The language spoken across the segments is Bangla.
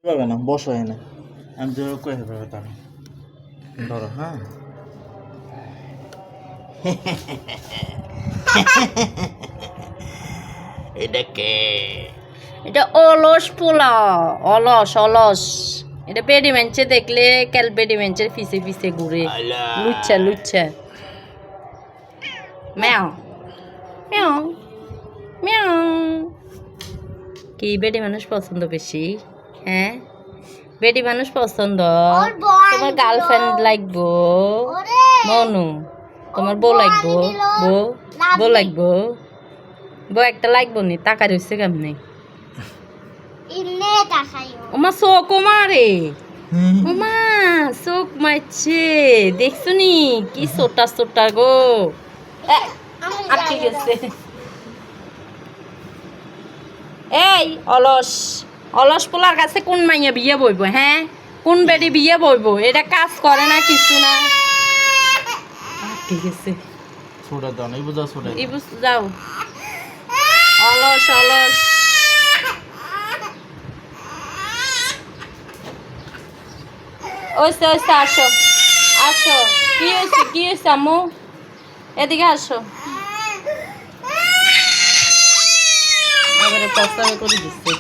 পাবে না, বসো এনে। আমি যে কয়ে পাবে তারা ধরো। হ্যাঁ, এটা কে? এটা অলস পোলা। অলস অলস। এটা বেডি মেঞ্চে দেখলে কেল বেডি মেঞ্চের পিছে পিছে ঘুরে লুচ্ছা লুচ্ছা। ম্যাও ম্যাও ম্যাও। কি বেডি মানুষ পছন্দ বেশি? হ্যাঁ, বেডি মানুষ পছন্দ। তোমার গার্লফ্রেন্ড লাগবো মনু? তোমার বউ লাগবো? বউ বউ লাগবো? বউ একটা লাগবো নি? টাকা রয়েছে কেমনি? ওমা চোখ মারে, ওমা চোখ মারছে, দেখছো নি কি ছোটা ছোটা গো। আটকে গেছে। এই অলস অলস পোলার কাছে কোন মাইয়া বিয়ে বইব? হ্যাঁ, কোন বেডি বিয়ে বইব? এটা কাজ করে না, কিছু না। ঠিক আছে, ছোটা দাও না, ইবু যাও, ছোটা যাও। অলস অলস। ওইসে ওইসে আসো আসো। কি হয়েছে কি হয়েছে আম্মু? এদিকে আসো। এবারে প্রস্তাবে করে দিচ্ছে।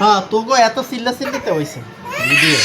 হ্যাঁ, তোকে এত চিল্লা চিল্লিতে হয়েছে ভিডিও।